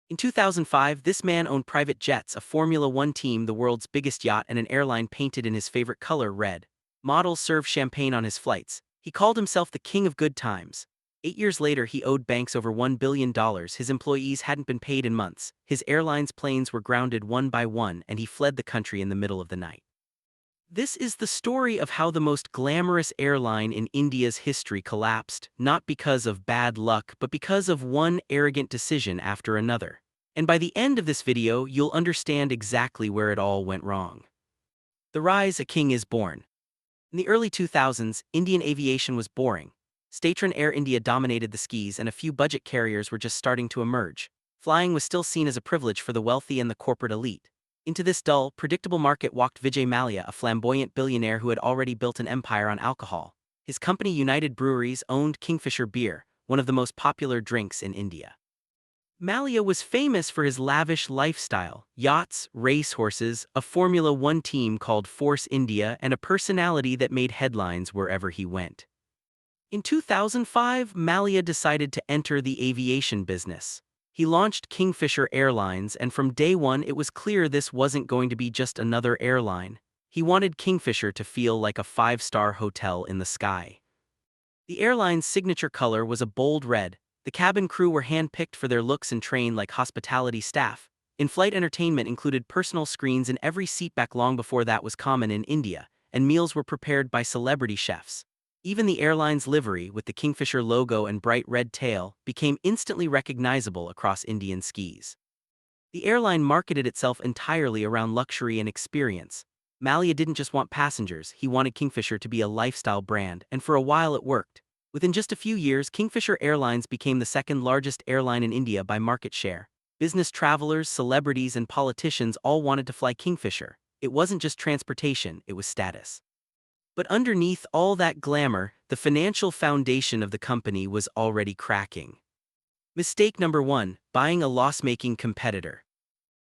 In 2005, this man owned private jets, a Formula One team, the world's biggest yacht, and an airline painted in his favorite color, red. Models served champagne on his flights. He called himself the king of good times. 8 years later, he owed banks over $1 billion. His employees hadn't been paid in months. His airline's planes were grounded one by one, and he fled the country in the middle of the night. This is the story of how the most glamorous airline in India's history collapsed, not because of bad luck, but because of one arrogant decision after another. And by the end of this video, you'll understand exactly where it all went wrong. The rise a king is born. In the early 2000s, Indian aviation was boring. State-run Air India dominated the skies, and a few budget carriers were just starting to emerge. Flying was still seen as a privilege for the wealthy and the corporate elite. Into this dull, predictable market walked Vijay Mallya, a flamboyant billionaire who had already built an empire on alcohol. His company United Breweries owned Kingfisher beer, one of the most popular drinks in India. Mallya was famous for his lavish lifestyle: yachts, racehorses, a Formula One team called Force India, and a personality that made headlines wherever he went. In 2005, Mallya decided to enter the aviation business. He launched Kingfisher Airlines, and from day one it was clear this wasn't going to be just another airline. He wanted Kingfisher to feel like a five-star hotel in the sky. The airline's signature color was a bold red. The cabin crew were hand-picked for their looks and trained like hospitality staff. In-flight entertainment included personal screens in every seatback long before that was common in India, and meals were prepared by celebrity chefs. Even the airline's livery, with the Kingfisher logo and bright red tail, became instantly recognizable across Indian skies. The airline marketed itself entirely around luxury and experience. Mallya didn't just want passengers, he wanted Kingfisher to be a lifestyle brand, and for a while it worked. Within just a few years, Kingfisher Airlines became the second largest airline in India by market share. Business travelers, celebrities, and politicians all wanted to fly Kingfisher. It wasn't just transportation, it was status. But underneath all that glamour, the financial foundation of the company was already cracking. Mistake number 1: buying a loss-making competitor.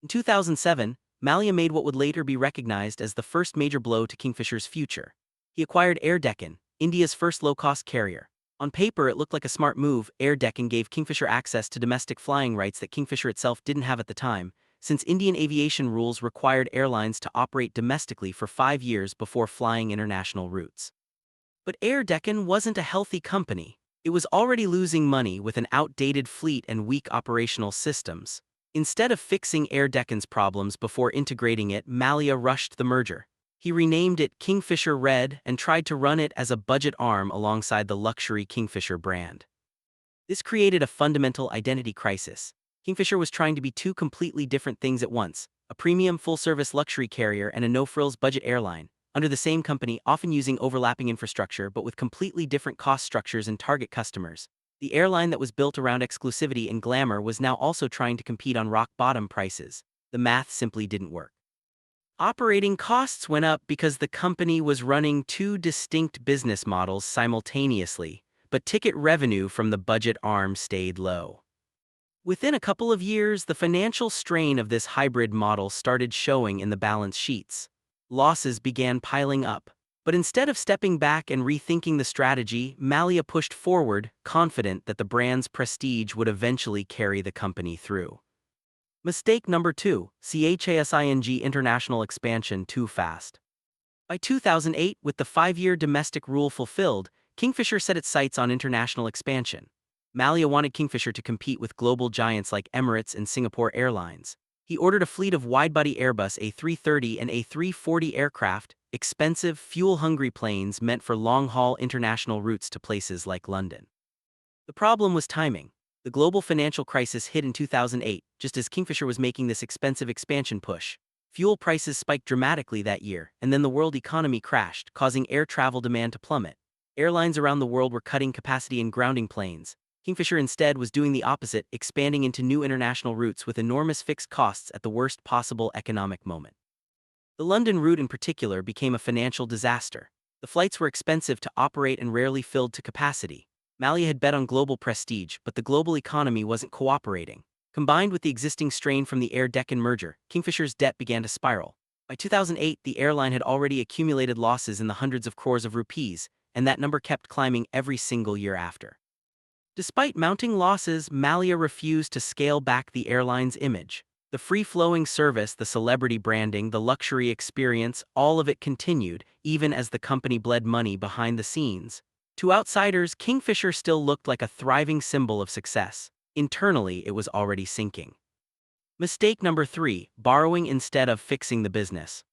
In 2007, Mallya made what would later be recognized as the first major blow to Kingfisher's future. He acquired Air Deccan, India's first low-cost carrier. On paper, it looked like a smart move. Air Deccan gave Kingfisher access to domestic flying rights that Kingfisher itself didn't have at the time, since Indian aviation rules required airlines to operate domestically for 5 years before flying international routes. But Air Deccan wasn't a healthy company. It was already losing money with an outdated fleet and weak operational systems. Instead of fixing Air Deccan's problems before integrating it, Mallya rushed the merger. He renamed it Kingfisher Red and tried to run it as a budget arm alongside the luxury Kingfisher brand. This created a fundamental identity crisis. Kingfisher was trying to be two completely different things at once: a premium full-service luxury carrier and a no-frills budget airline, under the same company, often using overlapping infrastructure but with completely different cost structures and target customers. The airline that was built around exclusivity and glamour was now also trying to compete on rock-bottom prices. The math simply didn't work. Operating costs went up because the company was running two distinct business models simultaneously, but ticket revenue from the budget arm stayed low. Within a couple of years, the financial strain of this hybrid model started showing in the balance sheets. Losses began piling up. But instead of stepping back and rethinking the strategy, Mallya pushed forward, confident that the brand's prestige would eventually carry the company through. Mistake number 2: CHASING international expansion too fast. By 2008, with the 5-year domestic rule fulfilled, Kingfisher set its sights on international expansion. Mallya wanted Kingfisher to compete with global giants like Emirates and Singapore Airlines. He ordered a fleet of wide-body Airbus A330 and A340 aircraft, expensive, fuel-hungry planes meant for long-haul international routes to places like London. The problem was timing. The global financial crisis hit in 2008, just as Kingfisher was making this expensive expansion push. Fuel prices spiked dramatically that year, and then the world economy crashed, causing air travel demand to plummet. Airlines around the world were cutting capacity and grounding planes. Kingfisher instead was doing the opposite, expanding into new international routes with enormous fixed costs at the worst possible economic moment. The London route in particular became a financial disaster. The flights were expensive to operate and rarely filled to capacity. Mallya had bet on global prestige, but the global economy wasn't cooperating. Combined with the existing strain from the Air Deccan merger, Kingfisher's debt began to spiral. By 2008, the airline had already accumulated losses in the hundreds of crores of rupees, and that number kept climbing every single year after. Despite mounting losses, Mallya refused to scale back the airline's image. The free-flowing service, the celebrity branding, the luxury experience, all of it continued, even as the company bled money behind the scenes. To outsiders, Kingfisher still looked like a thriving symbol of success. Internally, it was already sinking. Mistake number 3, borrowing instead of fixing the business.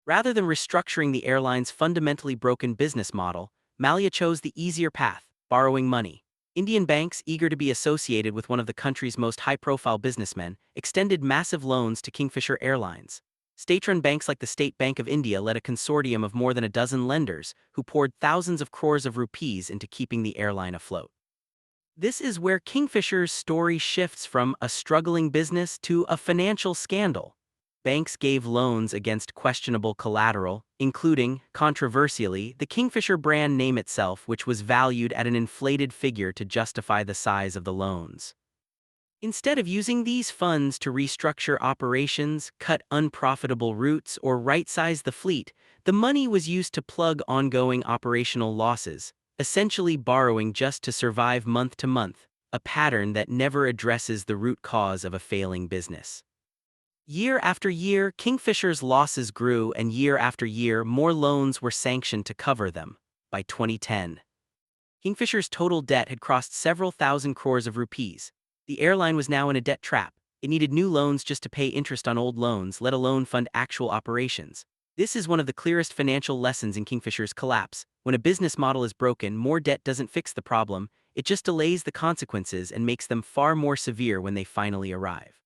Rather than restructuring the airline's fundamentally broken business model, Mallya chose the easier path, borrowing money. Indian banks, eager to be associated with one of the country's most high-profile businessmen, extended massive loans to Kingfisher Airlines. State-run banks like the State Bank of India led a consortium of more than a dozen lenders who poured thousands of crores of rupees into keeping the airline afloat. This is where Kingfisher's story shifts from a struggling business to a financial scandal. Banks gave loans against questionable collateral, including, controversially, the Kingfisher brand name itself, which was valued at an inflated figure to justify the size of the loans. Instead of using these funds to restructure operations, cut unprofitable routes, or right-size the fleet, the money was used to plug ongoing operational losses, essentially borrowing just to survive month to month, a pattern that never addresses the root cause of a failing business. Year after year, Kingfisher's losses grew, and year after year, more loans were sanctioned to cover them. By 2010, Kingfisher's total debt had crossed several thousand crores of rupees. The airline was now in a debt trap. It needed new loans just to pay interest on old loans, let alone fund actual operations. This is one of the clearest financial lessons in Kingfisher's collapse. When a business model is broken, more debt doesn't fix the problem, it just delays the consequences and makes them far more severe when they finally arrive.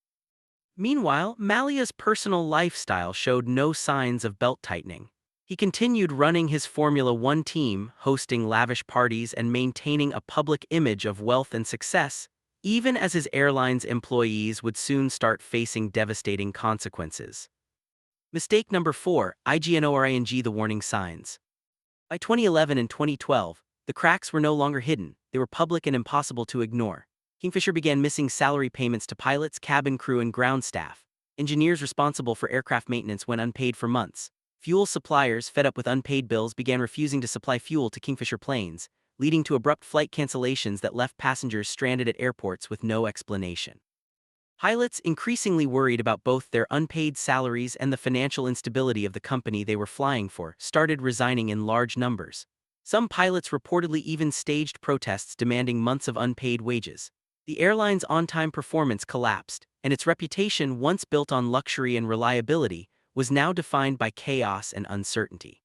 Meanwhile, Mallya's personal lifestyle showed no signs of belt-tightening. He continued running his Formula One team, hosting lavish parties and maintaining a public image of wealth and success, even as his airline's employees would soon start facing devastating consequences. Mistake number 4, ignoring the warning signs. By 2011 and 2012, the cracks were no longer hidden, they were public and impossible to ignore. Kingfisher began missing salary payments to pilots, cabin crew, and ground staff. Engineers responsible for aircraft maintenance went unpaid for months. Fuel suppliers, fed up with unpaid bills, began refusing to supply fuel to Kingfisher planes, leading to abrupt flight cancellations that left passengers stranded at airports with no explanation. Pilots, increasingly worried about both their unpaid salaries and the financial instability of the company they were flying for, started resigning in large numbers. Some pilots reportedly even staged protests demanding months of unpaid wages. The airline's on-time performance collapsed, and its reputation, once built on luxury and reliability, was now defined by chaos and uncertainty.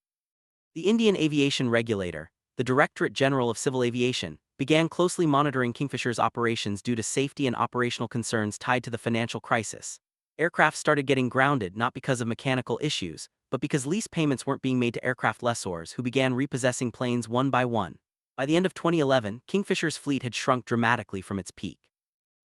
The Indian aviation regulator, the Directorate General of Civil Aviation, began closely monitoring Kingfisher's operations due to safety and operational concerns tied to the financial crisis. Aircraft started getting grounded not because of mechanical issues, but because lease payments weren't being made to aircraft lessors, who began repossessing planes one by one. By the end of 2011, Kingfisher's fleet had shrunk dramatically from its peak.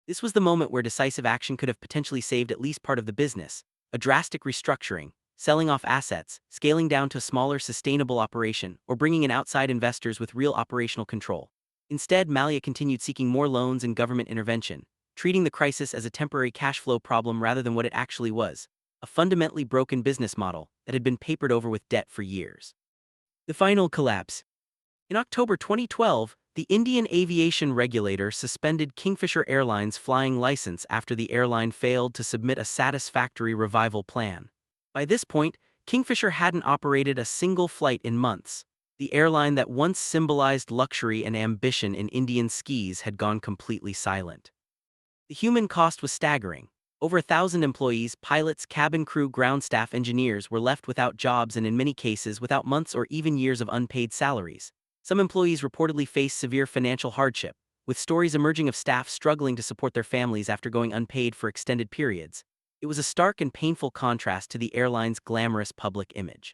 This was the moment where decisive action could have potentially saved at least part of the business: a drastic restructuring, selling off assets, scaling down to a smaller, sustainable operation, or bringing in outside investors with real operational control. Instead, Mallya continued seeking more loans and government intervention, treating the crisis as a temporary cash flow problem rather than what it actually was: a fundamentally broken business model that had been papered over with debt for years. The final collapse. In October 2012, the Indian aviation regulator suspended Kingfisher Airlines' flying license after the airline failed to submit a satisfactory revival plan. By this point, Kingfisher hadn't operated a single flight in months. The airline that once symbolized luxury and ambition in Indian skies had gone completely silent. The human cost was staggering. Over 1,000 employees, pilots, cabin crew, ground staff, engineers were left without jobs and in many cases without months or even years of unpaid salaries. Some employees reportedly faced severe financial hardship, with stories emerging of staff struggling to support their families after going unpaid for extended periods. It was a stark and painful contrast to the airline's glamorous public image.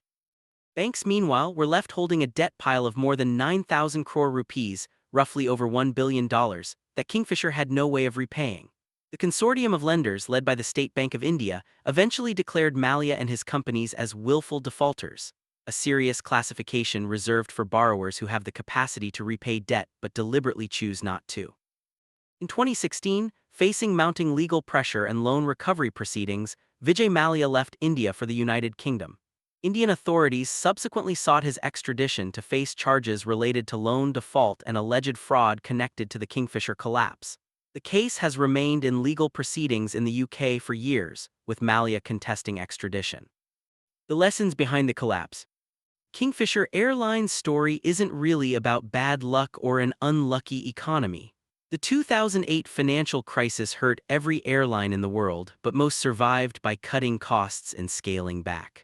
Banks, meanwhile, were left holding a debt pile of more than 9,000 crore rupees, roughly over $1 billion, that Kingfisher had no way of repaying. The consortium of lenders, led by the State Bank of India, eventually declared Mallya and his companies as willful defaulters, a serious classification reserved for borrowers who have the capacity to repay debt but deliberately choose not to. In 2016, facing mounting legal pressure and loan recovery proceedings, Vijay Mallya left India for the United Kingdom. Indian authorities subsequently sought his extradition to face charges related to loan default and alleged fraud connected to the Kingfisher collapse. The case has remained in legal proceedings in the UK for years, with Mallya contesting extradition. The lessons behind the collapse. Kingfisher Airlines' story isn't really about bad luck or an unlucky economy. The 2008 financial crisis hurt every airline in the world, but most survived by cutting costs and scaling back.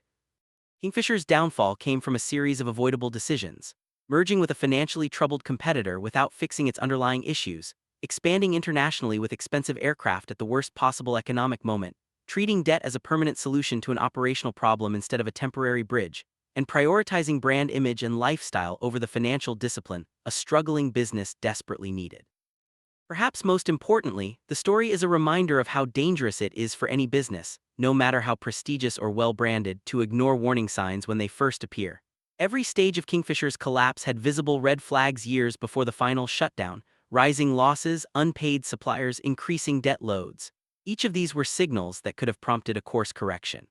Kingfisher's downfall came from a series of avoidable decisions: merging with a financially troubled competitor without fixing its underlying issues, expanding internationally with expensive aircraft at the worst possible economic moment, treating debt as a permanent solution to an operational problem instead of a temporary bridge, and prioritizing brand image and lifestyle over the financial discipline a struggling business desperately needed. Perhaps most importantly, the story is a reminder of how dangerous it is for any business, no matter how prestigious or well-branded, to ignore warning signs when they first appear. Every stage of Kingfisher's collapse had visible red flags years before the final shutdown: rising losses, unpaid suppliers, increasing debt loads. Each of these were signals that could have prompted a course correction.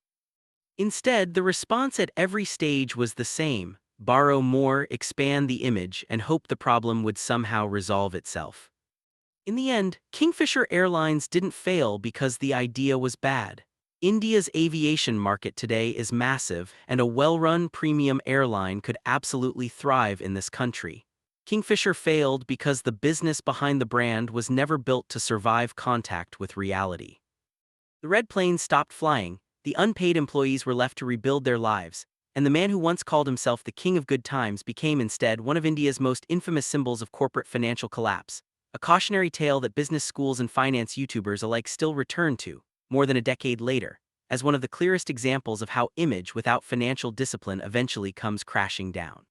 Instead, the response at every stage was the same: borrow more, expand the image, and hope the problem would somehow resolve itself. In the end, Kingfisher Airlines didn't fail because the idea was bad. India's aviation market today is massive, and a well-run premium airline could absolutely thrive in this country. Kingfisher failed because the business behind the brand was never built to survive contact with reality. The red planes stopped flying, the unpaid employees were left to rebuild their lives, and the man who once called himself the king of good times became instead one of India's most infamous symbols of corporate financial collapse. A cautionary tale that business schools and finance YouTubers alike still return to, more than a decade later, as one of the clearest examples of how image without financial discipline eventually comes crashing down.